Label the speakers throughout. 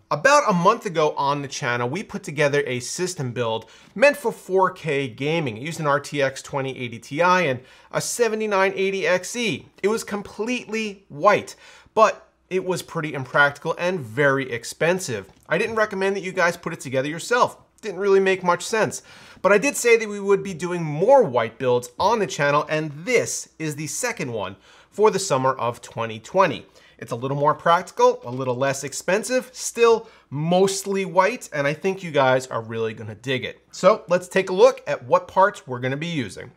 Speaker 1: About a month ago on the channel, we put together a system build meant for 4K gaming. It used an RTX 2080 Ti and a 7980 XE. It was completely white, but it was pretty impractical and very expensive. I didn't recommend that you guys put it together yourself. Didn't really make much sense. But I did say that we would be doing more white builds on the channel, and this is the second one for the summer of 2020. It's a little more practical, a little less expensive, still mostly white, and I think you guys are really gonna dig it. So let's take a look at what parts we're gonna be using.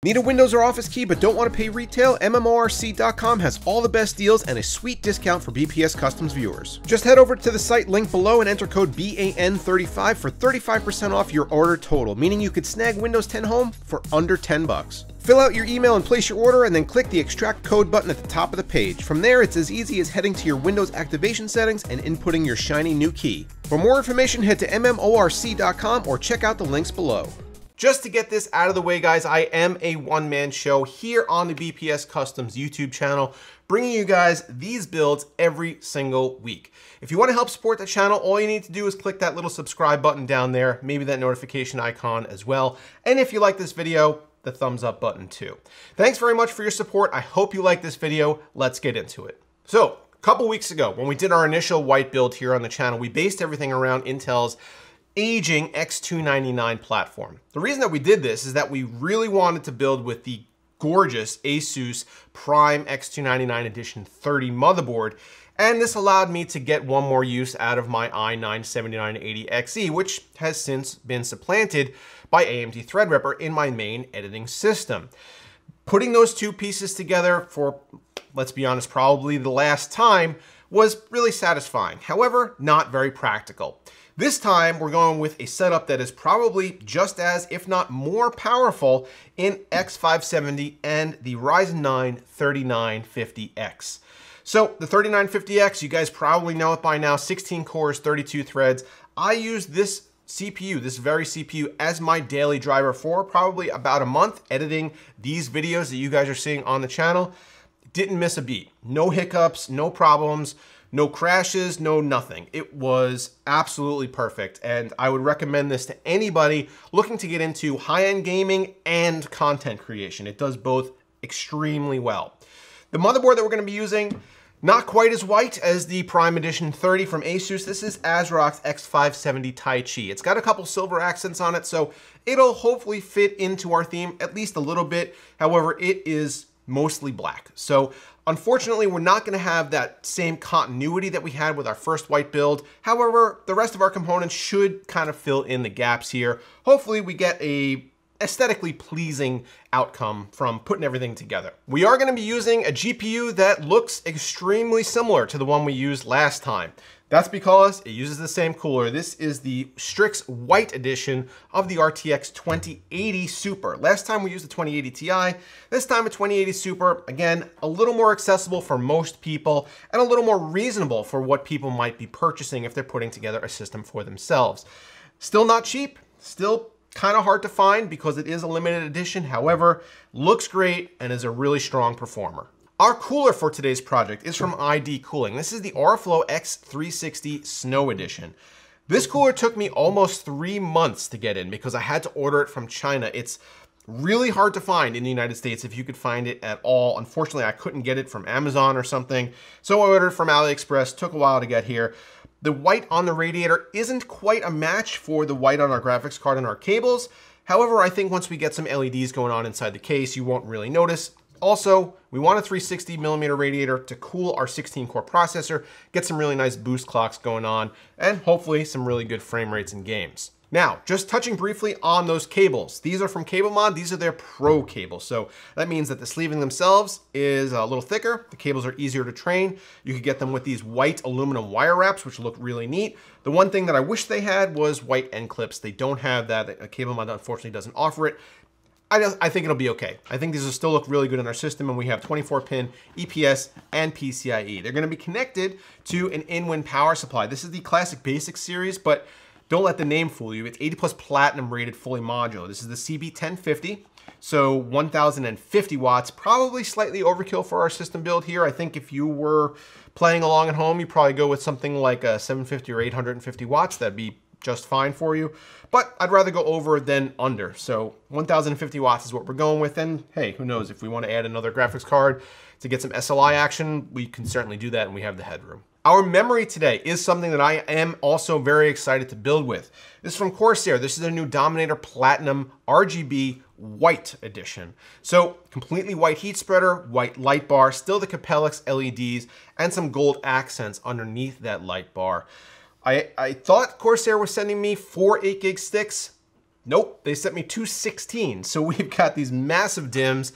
Speaker 1: Need a Windows or Office key but don't want to pay retail? MMORC.com has all the best deals and a sweet discount for BPS Customs viewers. Just head over to the site linked below and enter code BAN35 for 35% off your order total, meaning you could snag Windows 10 Home for under 10 bucks. Fill out your email and place your order, and then click the extract code button at the top of the page. From there, it's as easy as heading to your Windows activation settings and inputting your shiny new key. For more information, head to MMORC.com or check out the links below. Just to get this out of the way, guys, I am a one-man show here on the BPS Customs YouTube channel, bringing you guys these builds every single week. If you want to help support the channel, all you need to do is click that little subscribe button down there, maybe that notification icon as well. And if you like this video, the thumbs up button too. Thanks very much for your support. I hope you like this video. Let's get into it. So, a couple weeks ago, when we did our initial white build here on the channel, we based everything around Intel's aging X299 platform. The reason that we did this is that we really wanted to build with the gorgeous ASUS Prime X299 Edition 30 motherboard, and this allowed me to get one more use out of my i9 7980 XE, which has since been supplanted by AMD Threadripper in my main editing system. Putting those two pieces together for, let's be honest, probably the last time was really satisfying. However, not very practical. This time, we're going with a setup that is probably just as, if not more powerful in X570 and the Ryzen 9 3950X. So the 3950X, you guys probably know it by now, 16 cores, 32 threads. I use this CPU, this very CPU, as my daily driver for probably about a month, editing these videos that you guys are seeing on the channel. Didn't miss a beat. No hiccups, no problems. No crashes, no nothing. It was absolutely perfect, and I would recommend this to anybody looking to get into high-end gaming and content creation. It does both extremely well. The motherboard that we're going to be using, not quite as white as the Prime Edition 30 from ASUS. This is Asrock's X570 Taichi. It's got a couple silver accents on it, so it'll hopefully fit into our theme at least a little bit. However, it is mostly black. So unfortunately, we're not going to have that same continuity that we had with our first white build. However, the rest of our components should kind of fill in the gaps here. Hopefully, we get a aesthetically pleasing outcome from putting everything together. We are going to be using a GPU that looks extremely similar to the one we used last time. That's because it uses the same cooler. This is the Strix White edition of the RTX 2080 Super. Last time we used the 2080 Ti. This time a 2080 Super. Again, a little more accessible for most people and a little more reasonable for what people might be purchasing if they're putting together a system for themselves. Still not cheap, still kind of hard to find because it is a limited edition. However, looks great and is a really strong performer. Our cooler for today's project is from ID Cooling. This is the Auraflow X360 Snow Edition. This cooler took me almost 3 months to get in because I had to order it from China. It's really hard to find in the United States if you could find it at all. Unfortunately, I couldn't get it from Amazon or something, so I ordered it from AliExpress. Took a while to get here. The white on the radiator isn't quite a match for the white on our graphics card and our cables. However, I think once we get some LEDs going on inside the case, you won't really notice. Also, we want a 360mm radiator to cool our 16-core processor, get some really nice boost clocks going on, and hopefully some really good frame rates in games. Now, just touching briefly on those cables. These are from CableMod. These are their Pro cables. So that means that the sleeving themselves is a little thicker. The cables are easier to train. You could get them with these white aluminum wire wraps, which look really neat. The one thing that I wish they had was white end clips. They don't have that. CableMod unfortunately doesn't offer it. I think it'll be okay. I think these will still look really good in our system, and we have 24-pin EPS and PCIe. They're gonna be connected to an Inwin power supply. This is the Classic Basics series, but don't let the name fool you. It's 80+ platinum rated fully modular. This is the CB1050. So 1050 watts, probably slightly overkill for our system build here. I think if you were playing along at home, you probably go with something like a 750 or 850 watts. That'd be just fine for you. But I'd rather go over than under. So 1050 watts is what we're going with. And hey, who knows, if we want to add another graphics card to get some SLI action, we can certainly do that, and we have the headroom. Our memory today is something that I am also very excited to build with. This is from Corsair. This is a new Dominator Platinum RGB White Edition. So completely white heat spreader, white light bar, still the Capellix LEDs, and some gold accents underneath that light bar. I thought Corsair was sending me 4 8 gig sticks. Nope, they sent me 2 16. So we've got these massive DIMMs,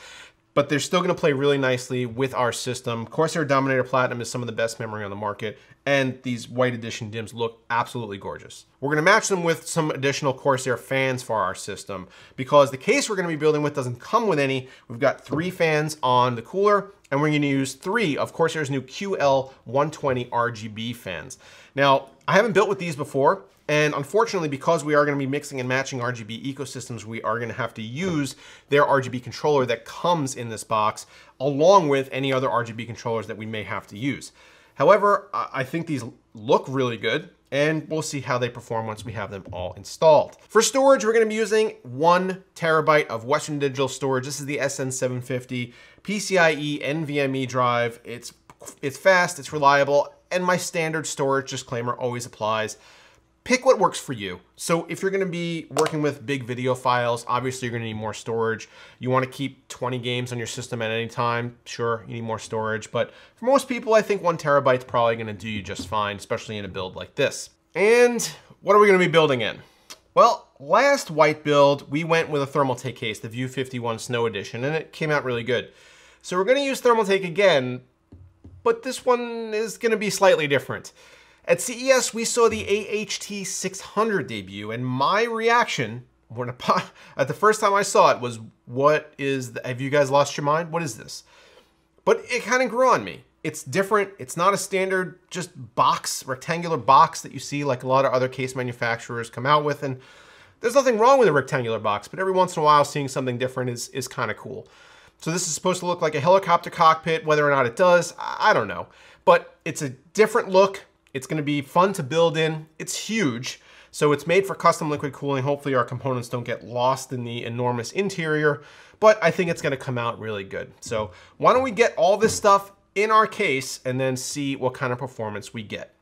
Speaker 1: but they're still gonna play really nicely with our system. Corsair Dominator Platinum is some of the best memory on the market, and these white edition DIMMs look absolutely gorgeous. We're gonna match them with some additional Corsair fans for our system. Because the case we're gonna be building with doesn't come with any, we've got 3 fans on the cooler, and we're gonna use 3 of Corsair's new QL120 RGB fans. Now, I haven't built with these before, and unfortunately, because we are going to be mixing and matching RGB ecosystems, we are going to have to use their RGB controller that comes in this box, along with any other RGB controllers that we may have to use. However, I think these look really good, and we'll see how they perform once we have them all installed. For storage, we're going to be using 1 terabyte of Western Digital storage. This is the SN750 PCIe NVMe drive. It's fast, it's reliable, and my standard storage disclaimer always applies. Pick what works for you. So if you're gonna be working with big video files, obviously you're gonna need more storage. You wanna keep 20 games on your system at any time, sure, you need more storage. But for most people, I think 1 terabyte is probably gonna do you just fine, especially in a build like this. And what are we gonna be building in? Well, last white build, we went with a Thermaltake case, the View 51 Snow Edition, and it came out really good. So we're gonna use Thermaltake again, but this one is gonna be slightly different. At CES, we saw the AHT 600 debut, and my reaction at the first time I saw it was, have you guys lost your mind? What is this? But it kind of grew on me. It's different. It's not a standard just box, rectangular box that you see like a lot of other case manufacturers come out with, and there's nothing wrong with a rectangular box, but every once in a while seeing something different is kind of cool. So this is supposed to look like a helicopter cockpit. Whether or not it does, I don't know. But it's a different look. It's gonna be fun to build in. It's huge. So it's made for custom liquid cooling. Hopefully our components don't get lost in the enormous interior, but I think it's gonna come out really good. So why don't we get all this stuff in our case and then see what kind of performance we get.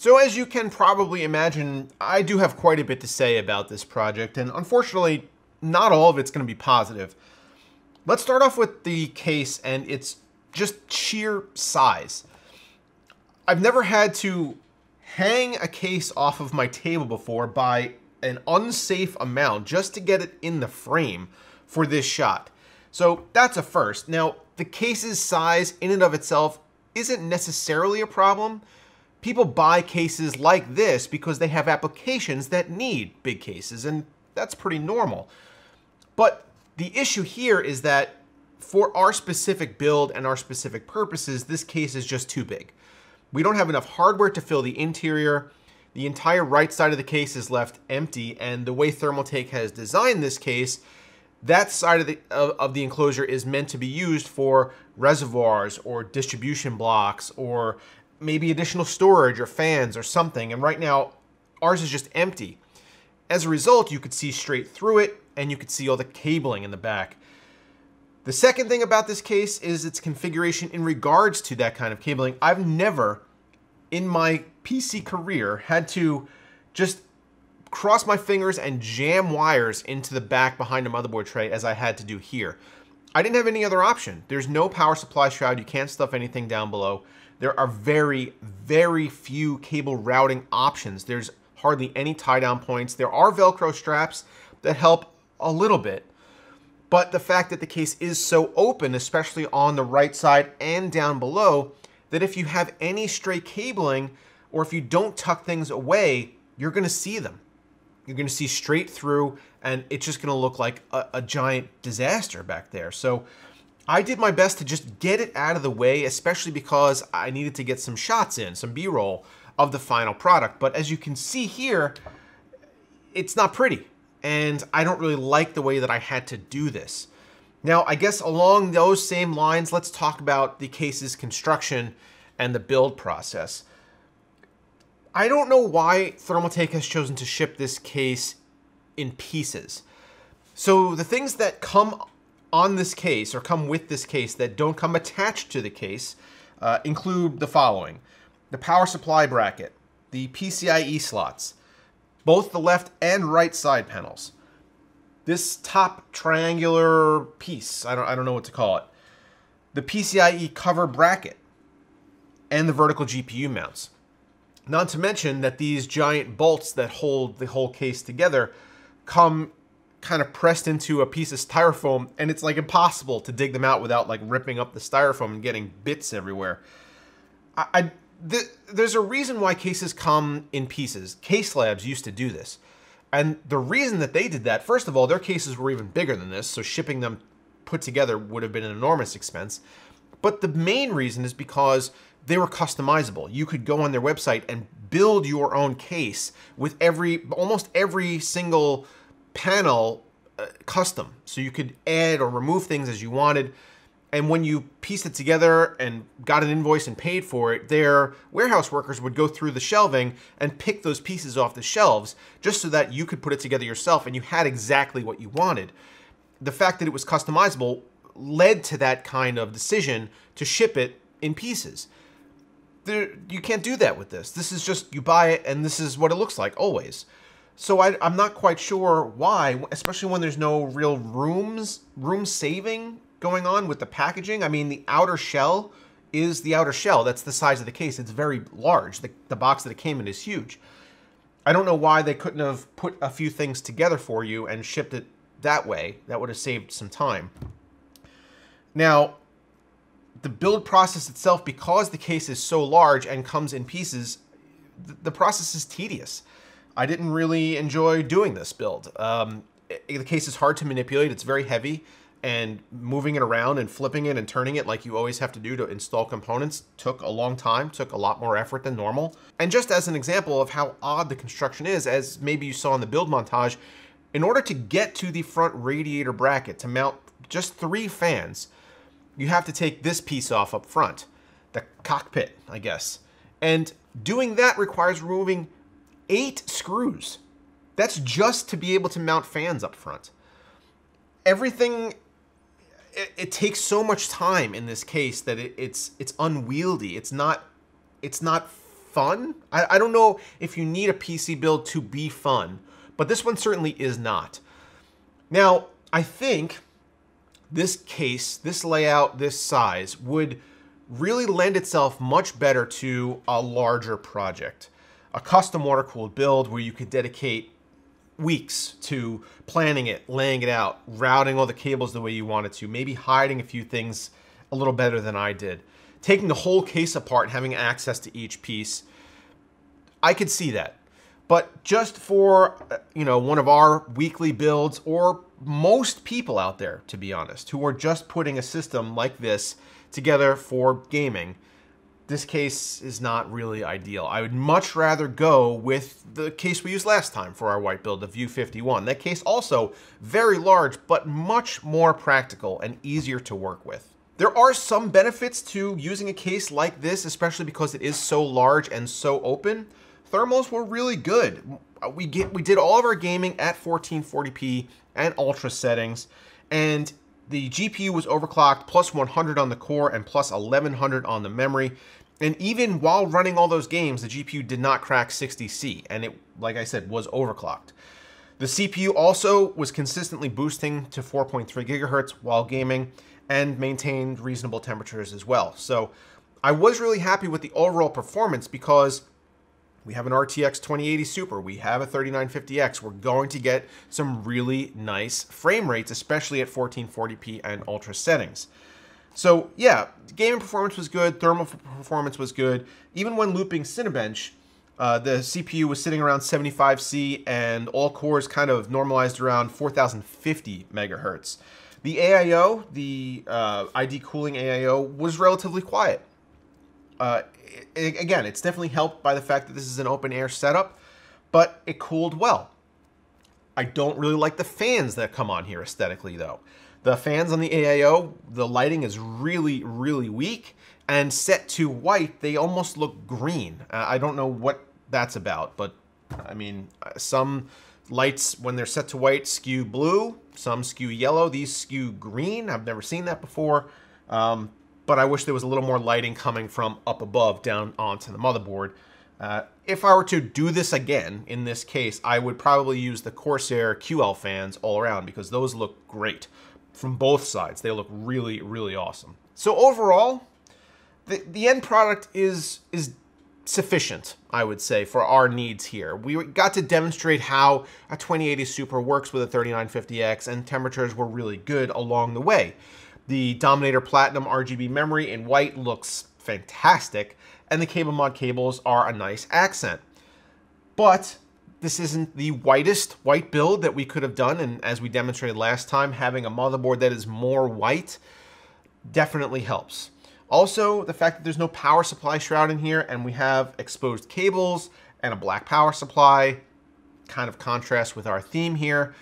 Speaker 1: So as you can probably imagine, I do have quite a bit to say about this project, and unfortunately, not all of it's going to be positive. Let's start off with the case and its just sheer size. I've never had to hang a case off of my table before by an unsafe amount just to get it in the frame for this shot. So that's a first. Now, the case's size in and of itself isn't necessarily a problem. People buy cases like this because they have applications that need big cases, and that's pretty normal. But the issue here is that for our specific build and our specific purposes, this case is just too big. We don't have enough hardware to fill the interior. The entire right side of the case is left empty, and the way Thermaltake has designed this case, that side of the enclosure is meant to be used for reservoirs or distribution blocks or maybe additional storage or fans or something, and right now ours is just empty. As a result, you could see straight through it, and you could see all the cabling in the back. The second thing about this case is its configuration in regards to that kind of cabling. I've never, in my PC career, had to just cross my fingers and jam wires into the back behind a motherboard tray as I had to do here. I didn't have any other option. There's no power supply shroud. You can't stuff anything down below. There are very, very few cable routing options. There's hardly any tie-down points. There are Velcro straps that help a little bit, but the fact that the case is so open, especially on the right side and down below, that if you have any stray cabling or if you don't tuck things away, you're going to see them. You're going to see straight through, and it's just going to look like a giant disaster back there. So I did my best to just get it out of the way, especially because I needed to get some shots in, some B-roll of the final product. But as you can see here, it's not pretty, and I don't really like the way that I had to do this. Now, I guess along those same lines, let's talk about the case's construction and the build process. I don't know why Thermaltake has chosen to ship this case in pieces. So the things that come on this case or come with this case that don't come attached to the case include the following: the power supply bracket, the PCIe slots, both the left and right side panels, this top triangular piece, I don't know what to call it, the PCIe cover bracket, and the vertical GPU mounts. Not to mention that these giant bolts that hold the whole case together come kind of pressed into a piece of styrofoam, and it's like impossible to dig them out without like ripping up the styrofoam and getting bits everywhere. There's a reason why cases come in pieces. Case Labs used to do this. And the reason that they did that, first of all, their cases were even bigger than this, so shipping them put together would have been an enormous expense. But the main reason is because they were customizable. You could go on their website and build your own case with almost every single panel custom. So you could add or remove things as you wanted. And when you pieced it together and got an invoice and paid for it, their warehouse workers would go through the shelving and pick those pieces off the shelves just so that you could put it together yourself and you had exactly what you wanted. The fact that it was customizable led to that kind of decision to ship it in pieces. You can't do that with this. This is just, you buy it and this is what it looks like always. So I'm not quite sure why, especially when there's no real room saving going on with the packaging. I mean, the outer shell is the outer shell. That's the size of the case. It's very large. The box that it came in is huge. I don't know why they couldn't have put a few things together for you and shipped it that way. That would have saved some time. Now, the build process itself, because the case is so large and comes in pieces, the process is tedious. I didn't really enjoy doing this build. The case is hard to manipulate. It's very heavy, and moving it around and flipping it and turning it like you always have to do to install components took a long time, took a lot more effort than normal. And just as an example of how odd the construction is, as maybe you saw in the build montage, in order to get to the front radiator bracket to mount just 3 fans, you have to take this piece off up front, the cockpit, I guess. And doing that requires removing 8 screws. That's just to be able to mount fans up front. Everything, it takes so much time in this case that it's unwieldy. It's not fun. I don't know if you need a PC build to be fun, but this one certainly is not. Now, I think this case, this layout, this size would really lend itself much better to a larger project. A custom water-cooled build where you could dedicate weeks to planning it, laying it out, routing all the cables the way you wanted to, maybe hiding a few things a little better than I did. Taking the whole case apart and having access to each piece. I could see that. But just for, you know, one of our weekly builds, or most people out there, to be honest, who are just putting a system like this together for gaming, this case is not really ideal. I would much rather go with the case we used last time for our white build, the View 51. That case also very large, but much more practical and easier to work with. There are some benefits to using a case like this, especially because it is so large and so open. Thermals were really good. We did all of our gaming at 1440p and ultra settings, and the GPU was overclocked, plus 100 on the core and plus 1100 on the memory. And even while running all those games, the GPU did not crack 60C, and it, like I said, was overclocked. The CPU also was consistently boosting to 4.3 gigahertz while gaming and maintained reasonable temperatures as well. So I was really happy with the overall performance because we have an RTX 2080 Super, we have a 3950X, we're going to get some really nice frame rates, especially at 1440p and ultra settings. So yeah, gaming performance was good, thermal performance was good. Even when looping Cinebench, the CPU was sitting around 75C and all cores kind of normalized around 4050 megahertz. The AIO, the ID cooling AIO, was relatively quiet. Again, it's definitely helped by the fact that this is an open air setup, but it cooled well. I don't really like the fans that come on here aesthetically though. The fans on the AIO, the lighting is really, really weak, and set to white, they almost look green. I don't know what that's about, but I mean, some lights when they're set to white skew blue, some skew yellow, these skew green. I've never seen that before. But I wish there was a little more lighting coming from up above down onto the motherboard. If I were to do this again, in this case, I would probably use the Corsair QL fans all around because those look great from both sides. They look really, really awesome. So overall, the end product is sufficient, I would say, for our needs here. We got to demonstrate how a 2080 Super works with a 3950X, and temperatures were really good along the way. The Dominator Platinum RGB memory in white looks fantastic, and the cable mod cables are a nice accent. But this isn't the whitest white build that we could have done, and as we demonstrated last time, having a motherboard that is more white definitely helps. Also, the fact that there's no power supply shroud in here, and we have exposed cables and a black power supply, kind of contrasts with our theme here.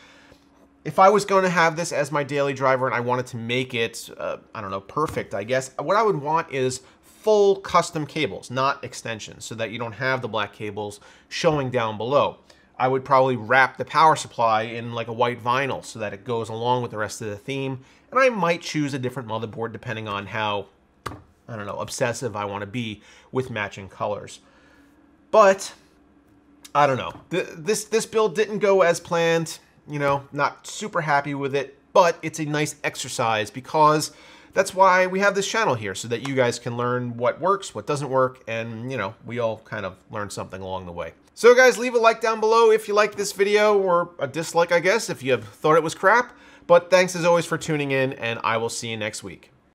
Speaker 1: If I was going to have this as my daily driver and I wanted to make it, I don't know, perfect, I guess, what I would want is full custom cables, not extensions, so that you don't have the black cables showing down below. I would probably wrap the power supply in like a white vinyl so that it goes along with the rest of the theme, and I might choose a different motherboard depending on how, I don't know, obsessive I want to be with matching colors. But I don't know. This build didn't go as planned. You know, not super happy with it, but it's a nice exercise because that's why we have this channel here, so that you guys can learn what works, what doesn't work, and, you know, we all kind of learn something along the way. So guys, leave a like down below if you liked this video, or a dislike, I guess, if you thought it was crap. But thanks as always for tuning in, and I will see you next week.